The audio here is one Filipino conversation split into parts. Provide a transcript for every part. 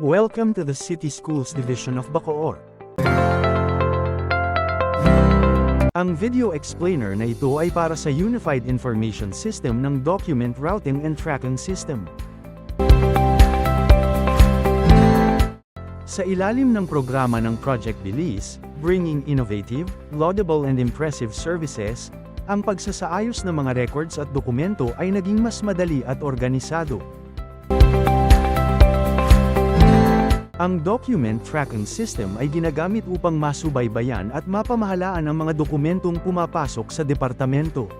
Welcome to the City Schools Division of Bacoor. Ang video explainer na ito ay para sa Unified Information System ng Document Routing and Tracking System. Sa ilalim ng programa ng Project Bilis, Bringing Innovative, Laudable and Impressive Services, ang pagsasaayos ng mga records at dokumento ay naging mas madali at organisado. Ang Document Tracking System ay ginagamit upang masubaybayan at mapamahalaan ang mga dokumentong pumapasok sa departamento.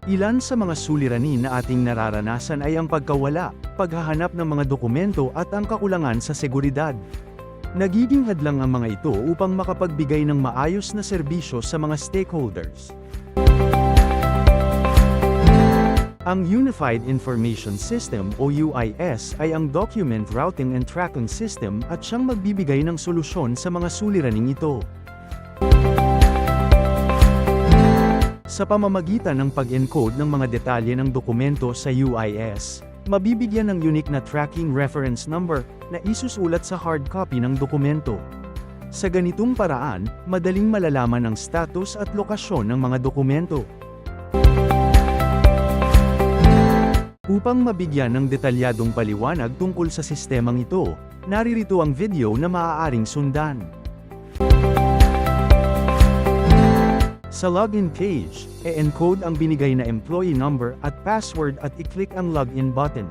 Ilan sa mga suliranin na ating nararanasan ay ang pagkawala, paghahanap ng mga dokumento at ang kakulangan sa seguridad. Nagiging hadlang ang mga ito upang makapagbigay ng maayos na serbisyo sa mga stakeholders. Ang Unified Information System o UIS ay ang Document Routing and Tracking System at siyang magbibigay ng solusyon sa mga suliraning ito. Sa pamamagitan ng pag-encode ng mga detalye ng dokumento sa UIS, mabibigyan ng unique na tracking reference number na isusulat sa hard copy ng dokumento. Sa ganitong paraan, madaling malalaman ang status at lokasyon ng mga dokumento. Upang mabigyan ng detalyadong paliwanag tungkol sa sistemang ito, naririto ang video na maaaring sundan. Sa login page, e-encode ang binigay na employee number at password at i-click ang login button.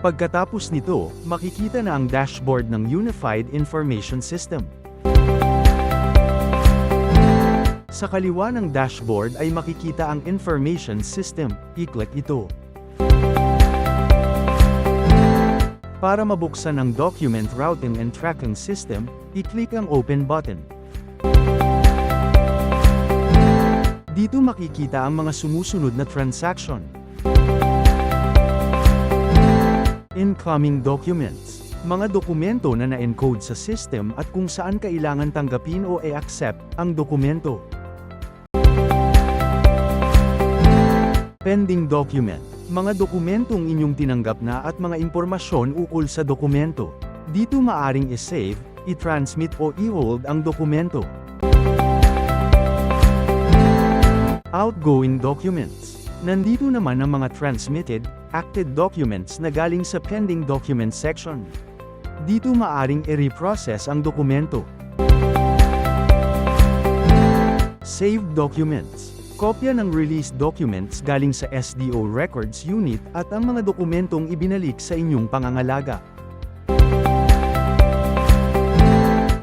Pagkatapos nito, makikita na ang dashboard ng Unified Information System. Sa kaliwa ng dashboard ay makikita ang Information System, i-click ito. Para mabuksan ang Document Routing and Tracking System, i-click ang Open button. Dito makikita ang mga sumusunod na transaction. Incoming documents. Mga dokumento na na-encode sa system at kung saan kailangan tanggapin o i-accept ang dokumento. Pending document. Mga dokumentong inyong tinanggap na at mga impormasyon ukol sa dokumento. Dito maaring i-save, i-transmit o i-hold ang dokumento. Outgoing documents. Nandito naman ang mga transmitted, acted documents na galing sa pending documents section. Dito maaring i-reprocess ang dokumento. Saved documents. Kopya ng released documents galing sa SDO Records Unit at ang mga dokumentong ibinalik sa inyong pangangalaga.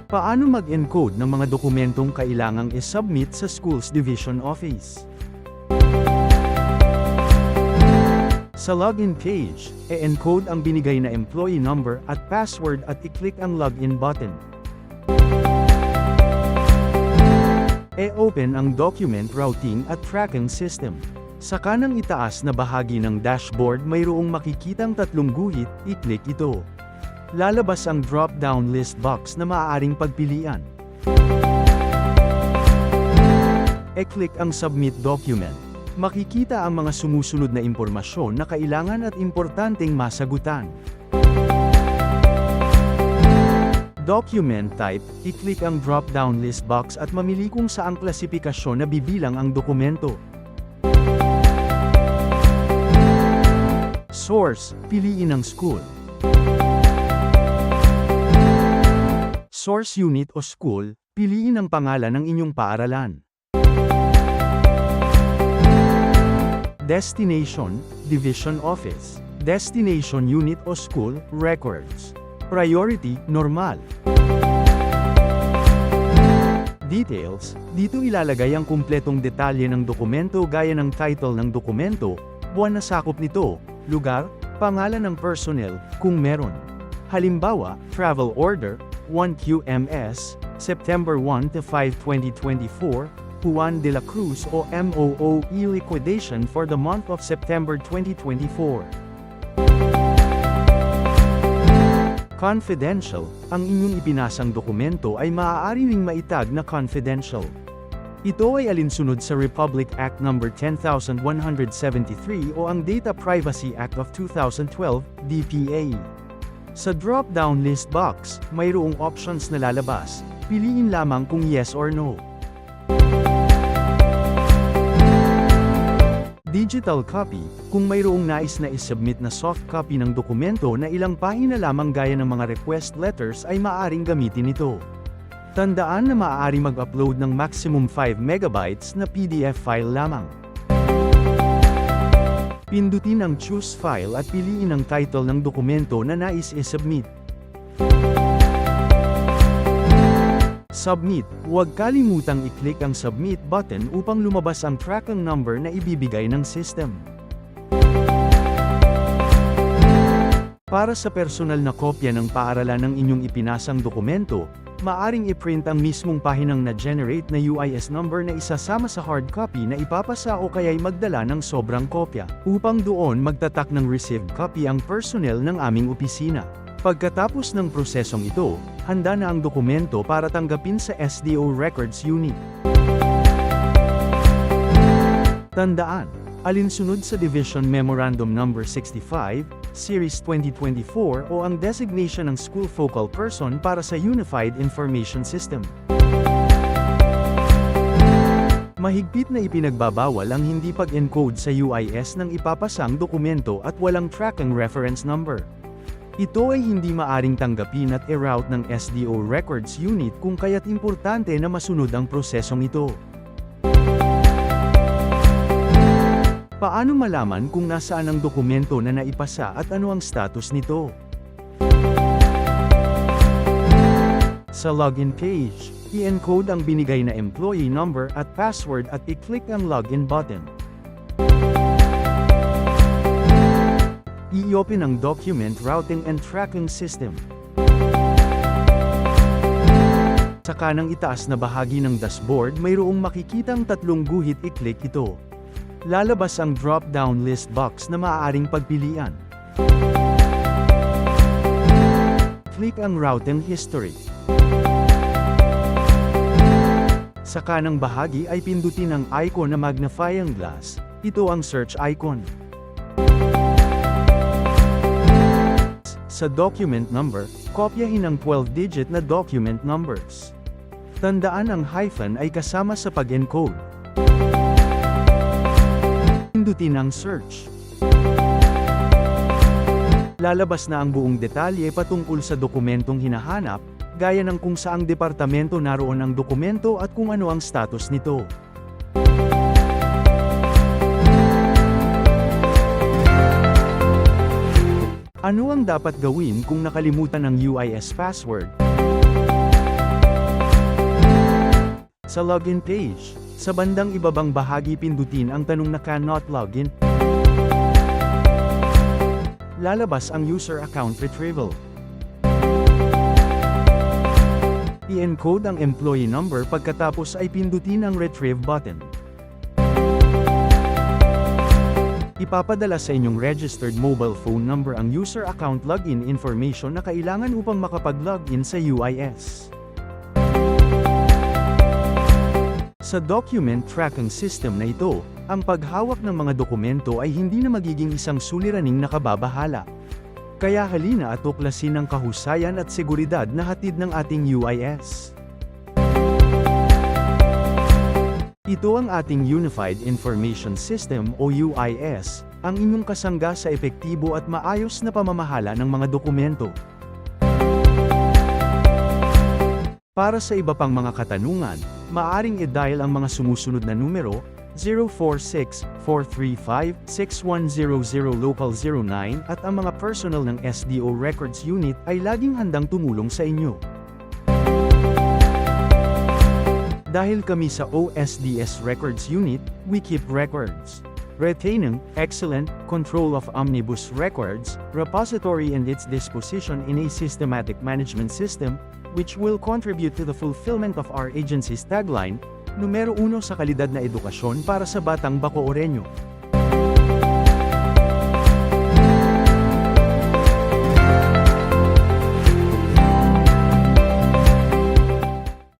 Paano mag-encode ng mga dokumentong kailangang i-submit sa Schools Division Office? Sa login page, e-encode ang binigay na employee number at password at i-click ang login button. E-open ang Document Routing at Tracking System. Sa kanang itaas na bahagi ng dashboard mayroong makikitang tatlong guhit, i-click ito. Lalabas ang drop-down list box na maaaring pagpilian. E-click ang Submit Document. Makikita ang mga sumusunod na impormasyon na kailangan at importanteng masagutan. Document type, i-click ang drop-down list box at mamili kung saang klasifikasyon na bibilang ang dokumento. Source, piliin ang school. Source unit o school, piliin ang pangalan ng inyong paaralan. Destination, Division Office. Destination unit o school, records. Priority, normal. Details, dito ilalagay ang kumpletong detalye ng dokumento gaya ng title ng dokumento, buwan na sakop nito, lugar, pangalan ng personnel, kung meron. Halimbawa, travel order, 1QMS, September 1 to 5, 2024, Juan de la Cruz o MOOE liquidation for the month of September 2024. Confidential, ang inyong ipinasang dokumento ay maaari ring maitag na confidential. Ito ay alinsunod sa Republic Act No. 10,173 o ang Data Privacy Act of 2012, DPA. Sa drop-down list box, mayroong options na lalabas. Piliin lamang kung yes or no. Digital copy, kung mayroong nais na isubmit na soft copy ng dokumento na ilang pahina lamang gaya ng mga request letters ay maaaring gamitin ito. Tandaan na maaari mag-upload ng maximum 5 megabytes na PDF file lamang. Pindutin ang Choose File at piliin ang title ng dokumento na nais i-submit. Submit, huwag kalimutang i-click ang Submit button upang lumabas ang tracking number na ibibigay ng system. Para sa personal na kopya ng paaralan ng inyong ipinasang dokumento, maaring i-print ang mismong pahinang na-generate na UIS number na isasama sa hard copy na ipapasa o kaya'y magdala ng sobrang kopya, upang doon magtatak ng received copy ang personnel ng aming opisina. Pagkatapos ng prosesong ito, handa na ang dokumento para tanggapin sa SDO Records Unit. Tandaan, alinsunod sa Division Memorandum No. 65, Series 2024 o ang designation ng school focal person para sa Unified Information System. Mahigpit na ipinagbabawal ang hindi pag-encode sa UIS ng ipapasang dokumento at walang tracking reference number. Ito ay hindi maaring tanggapin at i-route ng SDO Records Unit kung kaya't importante na masunod ang prosesong ito. Paano malaman kung nasaan ang dokumento na naipasa at ano ang status nito? Sa login page, i-encode ang binigay na employee number at password at i-click ang login button. I-open ang Document Routing and Tracking System. Sa kanang itaas na bahagi ng dashboard mayroong makikitang tatlong guhit, i-click ito. Lalabas ang drop-down list box na maaaring pagpilian. Click ang Routing History. Sa kanang bahagi ay pindutin ang icon na magnifying glass. Ito ang search icon. Sa document number, kopyahin ang 12-digit na document numbers. Tandaan ang hyphen ay kasama sa pag-encode. Pindutin ang search. Lalabas na ang buong detalye patungkol sa dokumentong hinahanap, gaya ng kung saang departamento naroon ang dokumento at kung ano ang status nito. Ano ang dapat gawin kung nakalimutan ang UIS password? Sa login page, sa bandang ibabang bahagi pindutin ang tanong na cannot login. Lalabas ang user account retrieval. I-encode ang employee number pagkatapos ay pindutin ang retrieve button. Ipapadala sa inyong registered mobile phone number ang user account login information na kailangan upang makapag-login sa UIS. Sa document tracking system na ito, ang paghawak ng mga dokumento ay hindi na magiging isang suliraning nakababahala. Kaya halina at tuklasin ang kahusayan at seguridad na hatid ng ating UIS. Ito ang ating Unified Information System o UIS, ang inyong kasangga sa epektibo at maayos na pamamahala ng mga dokumento. Para sa iba pang mga katanungan, maaring i-dial ang mga sumusunod na numero, 046-435-6100 local 09 at ang mga personnel ng SDO Records Unit ay laging handang tumulong sa inyo. Dahil kami sa OSDS Records Unit, we keep records. Retaining excellent control of omnibus records, repository and its disposition in a systematic management system, which will contribute to the fulfillment of our agency's tagline, numero 1 sa kalidad na edukasyon para sa batang Bacooreno.